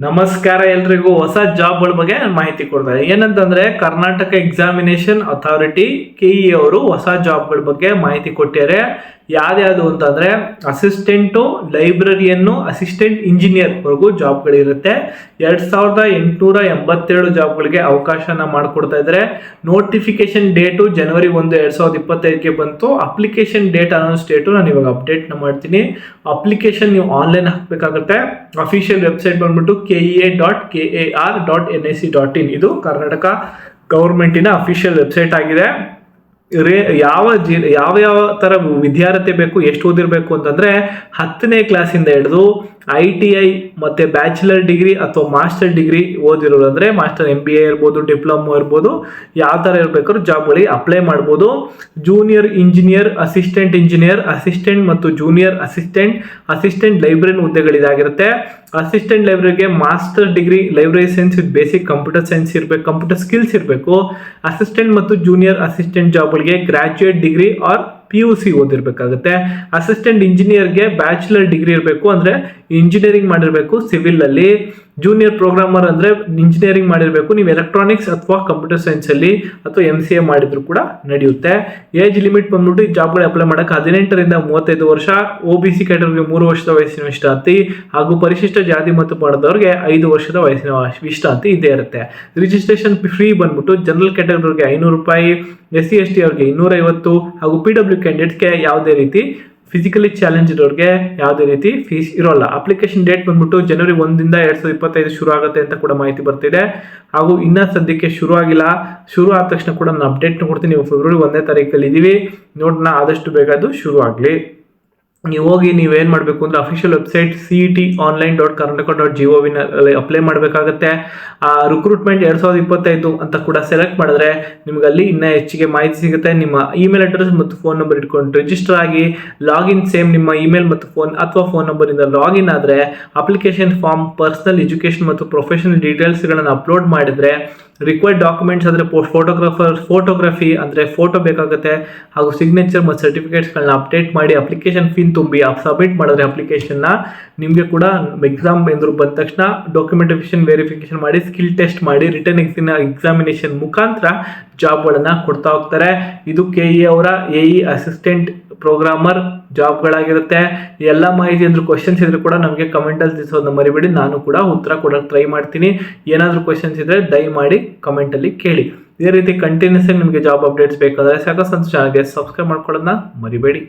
ನಮಸ್ಕಾರ ಎಲ್ರಿಗೂ. ಹೊಸ ಜಾಬ್ಗಳ ಬಗ್ಗೆ ಮಾಹಿತಿ ಕೊಡ್ತಾರೆ. ಏನಂತಂದ್ರೆ ಕರ್ನಾಟಕ ಎಕ್ಸಾಮಿನೇಷನ್ ಅಥಾರಿಟಿ KE ಅವರು ಹೊಸ ಜಾಬ್ಗಳ ಬಗ್ಗೆ ಮಾಹಿತಿ ಕೊಟ್ಟಿದ್ದಾರೆ. ಯಾವ್ದು ಅಂತಂದ್ರೆ ಅಸಿಸ್ಟೆಂಟು, ಲೈಬ್ರರಿಯನ್ನು, ಅಸಿಸ್ಟೆಂಟ್ ಇಂಜಿನಿಯರ್ ವರೆಗೂ ಜಾಬ್ಗಳಿರುತ್ತೆ. 2887 ಜಾಬ್ಗಳಿಗೆ ಅವಕಾಶನ ಮಾಡಿಕೊಡ್ತಾ ಇದ್ದಾರೆ. ನೋಟಿಫಿಕೇಶನ್ ಡೇಟು January 1, 2025ಗೆ ಬಂತು. ಅಪ್ಲಿಕೇಶನ್ ಡೇಟ್ ಅನೌನ್ಸ್ ಡೇಟು ನಾನು ಇವಾಗ ಅಪ್ಡೇಟ್ನ ಮಾಡ್ತೀನಿ. ಅಪ್ಲಿಕೇಶನ್ ನೀವು ಆನ್ಲೈನ್ ಹಾಕಬೇಕಾಗುತ್ತೆ. ಅಫಿಷಿಯಲ್ ವೆಬ್ಸೈಟ್ ಬಂದ್ಬಿಟ್ಟು kea.kar.nic.in ಇದು ಕರ್ನಾಟಕ ಗೌರ್ಮೆಂಟಿನ ಅಫಿಷಿಯಲ್ ವೆಬ್ಸೈಟ್ ಆಗಿದೆ. ಯಾವ ತರ ವಿದ್ಯಾರ್ಥಿ ಬೇಕು, ಎಷ್ಟು ಓದಿರ್ಬೇಕು ಅಂತಂದ್ರೆ 10ನೇ ಕ್ಲಾಸಿಂದ ಹಿಡಿದು ITI ಮತ್ತೆ ಬ್ಯಾಚುಲರ್ ಡಿಗ್ರಿ ಅಥವಾ ಮಾಸ್ಟರ್ ಡಿಗ್ರಿ ಓದಿರೋರು, ಅಂದ್ರೆ ಮಾಸ್ಟರ್ MBA ಇರ್ಬೋದು, ಡಿಪ್ಲೊಮಾ ಇರ್ಬೋದು, ಯಾವ ತರ ಇರ್ಬೇಕಾದ್ರೂ ಜಾಬ್ಗಳಿಗೆ ಅಪ್ಲೈ ಮಾಡ್ಬೋದು. ಜೂನಿಯರ್ ಇಂಜಿನಿಯರ್, ಅಸಿಸ್ಟೆಂಟ್ ಮತ್ತು ಜೂನಿಯರ್ ಅಸಿಸ್ಟೆಂಟ್ ಲೈಬ್ರರಿ ಹುದ್ದೆಗಳಿದಾಗಿರುತ್ತೆ. ಅಸಿಸ್ಟೆಂಟ್ ಲೈಬ್ರರಿಗೆ master degree library science with basic computer science ಇರಬೇಕು, ಕಂಪ್ಯೂಟರ್ ಸ್ಕಿಲ್ಸ್ ಇರಬೇಕು. ಅಸಿಸ್ಟೆಂಟ್ ಮತ್ತು ಜೂನಿಯರ್ ಅಸಿಸ್ಟೆಂಟ್ ಜಾಬ್ಗಳಿಗೆ ಗ್ರಾಜುಯೇಟ್ ಡಿಗ್ರಿ ಆರ್ PUC ಓದಿರ್ಬೇಕಾಗುತ್ತೆ. ಅಸಿಸ್ಟೆಂಟ್ ಇಂಜಿನಿಯರ್ಗೆ ಬ್ಯಾಚುಲರ್ ಡಿಗ್ರಿ ಇರಬೇಕು, ಅಂದ್ರೆ ಇಂಜಿನಿಯರಿಂಗ್ ಮಾಡಿರ್ಬೇಕು ಸಿವಿಲ್ ಅಲ್ಲಿ. ಜೂನಿಯರ್ ಪ್ರೋಗ್ರಾಮರ್ ಅಂದ್ರೆ ಇಂಜಿನಿಯರಿಂಗ್ ಮಾಡಿರ್ಬೇಕು, ನೀವು ಎಲೆಕ್ಟ್ರಾನಿಕ್ಸ್ ಅಥವಾ ಕಂಪ್ಯೂಟರ್ ಸೈನ್ಸ್ ಅಲ್ಲಿ ಅಥವಾ MCA ಮಾಡಿದ್ರು ಕೂಡ ನಡೆಯುತ್ತೆ. ಏಜ್ ಲಿಮಿಟ್ ಬಂದ್ಬಿಟ್ಟು ಈ ಜಾಬ್ಗಳು ಅಪ್ಲೈ ಮಾಡಕ್ಕೆ 18ರಿಂದ 35 ವರ್ಷ. OBC ಕ್ಯಾಟಗರಿಗೆ 3 ವರ್ಷದ ವಯಸ್ಸಿನ ವಿಶ್ರಾಂತಿ ಹಾಗೂ ಪರಿಶಿಷ್ಟ ಜಾತಿ ಮತ್ತು ಪಡೆದವರಿಗೆ 5 ವರ್ಷದ ವಯಸ್ಸಿನ ವಿಶ್ರಾಂತಿ ಇದೇ ಇರುತ್ತೆ. ರಿಜಿಸ್ಟ್ರೇಷನ್ ಫೀ ಬಂದ್ಬಿಟ್ಟು ಜನರಲ್ ಕ್ಯಾಟಗರಿಗೆ ₹500, SC ST ಅವ್ರಿಗೆ 250 ಹಾಗೂ PW ಕ್ಯಾಂಡಿಡೇಟ್ಸ್ಗೆ ಯಾವುದೇ ರೀತಿ ಫಿಸಿಕಲಿ ಚಾಲೆಂಜ್ ಇರೋರಿಗೆ ಯಾವುದೇ ರೀತಿ ಫೀಸ್ ಇರೋಲ್ಲ. ಅಪ್ಲಿಕೇಶನ್ ಡೇಟ್ ಬಂದ್ಬಿಟ್ಟು January 1, 2025 ಶುರು ಆಗುತ್ತೆ ಅಂತ ಕೂಡ ಮಾಹಿತಿ ಬರ್ತಿದೆ. ಹಾಗೂ ಇನ್ನ ಸದ್ಯಕ್ಕೆ ಶುರು ಆಗಿಲ್ಲ. ಶುರು ಆದ ತಕ್ಷಣ ಕೂಡ ನಾನು ಅಪ್ಡೇಟ್ ಕೊಡ್ತೀನಿ. ನೀವು February 1ನೇ ತಾರೀಕಲ್ಲಿ ಇದೀವಿ, ನೋಡೋಣ ಆದಷ್ಟು ಬೇಗ ಅದು ಶುರು ಆಗಲಿ. ನೀವು ಹೋಗಿ ನೀವೇನು ಮಾಡಬೇಕು ಅಂದರೆ ಅಫಿಷಿಯಲ್ ವೆಬ್ಸೈಟ್ cet.karnataka.gov ಅಪ್ಲೈ ಮಾಡಬೇಕಾಗತ್ತೆ. ರಿಕ್ರೂಟ್ಮೆಂಟ್ 2025 ಅಂತ ಕೂಡ ಸೆಲೆಕ್ಟ್ ಮಾಡಿದ್ರೆ ನಿಮ್ಗೆ ಅಲ್ಲಿ ಇನ್ನೂ ಹೆಚ್ಚಿಗೆ ಮಾಹಿತಿ ಸಿಗುತ್ತೆ. ನಿಮ್ಮ ಇಮೇಲ್ ಅಡ್ರೆಸ್ ಮತ್ತು ಫೋನ್ ನಂಬರ್ ಇಟ್ಕೊಂಡು ರಿಜಿಸ್ಟರ್ ಆಗಿ ಲಾಗಿನ್ ಸೇಮ್ ನಿಮ್ಮ ಇಮೇಲ್ ಮತ್ತು ಫೋನ್ ನಂಬರಿಂದ ಲಾಗಿನ್ ಆದರೆ ಅಪ್ಲಿಕೇಶನ್ ಫಾರ್ಮ್, ಪರ್ಸನಲ್ ಎಜುಕೇಷನ್ ಮತ್ತು ಪ್ರೊಫೆಷನಲ್ ಡೀಟೇಲ್ಸ್ಗಳನ್ನು ಅಪ್ಲೋಡ್ ಮಾಡಿದರೆ ರಿಕ್ವೈರ್ಡ್ ಡಾಕ್ಯುಮೆಂಟ್ಸ್ ಅಂದರೆ ಫೋಟೋಗ್ರಫಿ ಅಂದರೆ ಫೋಟೋ ಬೇಕಾಗುತ್ತೆ, ಹಾಗೂ ಸಿಗ್ನೇಚರ್ ಮತ್ತು ಸರ್ಟಿಫಿಕೇಟ್ಸ್ಗಳನ್ನ ಅಪ್ಡೇಟ್ ಮಾಡಿ ಅಪ್ಲಿಕೇಶನ್ ಫೀನ್ ತುಂಬಿ ಸಬ್ಮಿಟ್ ಮಾಡಿದ್ರೆ ಅಪ್ಲಿಕೇಶನ್ನ ನಿಮಗೆ ಕೂಡ ಎಕ್ಸಾಮ್ ಬಂದ ತಕ್ಷಣ ಡಾಕ್ಯುಮೆಂಟೇಷನ್ ವೆರಿಫಿಕೇಶನ್ ಮಾಡಿ, ಸ್ಕಿಲ್ ಟೆಸ್ಟ್ ಮಾಡಿ, ರಿಟರ್ನ್ ಎಕ್ಸಾಮಿನೇಷನ್ ಮುಖಾಂತರ ಜಾಬ್ಗಳನ್ನು ಕೊಡ್ತಾ ಹೋಗ್ತಾರೆ. ಇದು KE ಅವರ AE ಅಸಿಸ್ಟೆಂಟ್ ಪ್ರೋಗ್ರಾಮರ್ ಜಾಬ್ಗಳಾಗಿರುತ್ತೆ. ಎಲ್ಲ ಮಾಹಿತಿ ಅಂದ್ರೆ ಕ್ವಶನ್ಸ್ ಇದ್ರೆ ಕೂಡ ನಮಗೆ ಕಮೆಂಟಲ್ಲಿ ತಿಳಿಸೋದನ್ನ ಮರಿಬೇಡಿ. ನಾನು ಕೂಡ ಉತ್ತರ ಕೊಡೋಕೆ ಟ್ರೈ ಮಾಡ್ತೀನಿ. ಏನಾದರೂ ಕ್ವಶನ್ಸ್ ಇದ್ರೆ ದಯಮಾಡಿ ಕಮೆಂಟಲ್ಲಿ ಕೇಳಿ. ಇದೇ ರೀತಿ ಕಂಟಿನ್ಯೂಸ್ ಆಗಿ ನಿಮಗೆ ಜಾಬ್ ಅಪ್ಡೇಟ್ಸ್ ಬೇಕಾದರೆ ಸಾಕು ಚಾನಲ್ಗೆ ಸಬ್ಸ್ಕ್ರೈಬ್ ಮಾಡ್ಕೊಳ್ಳೋದನ್ನ ಮರಿಬೇಡಿ.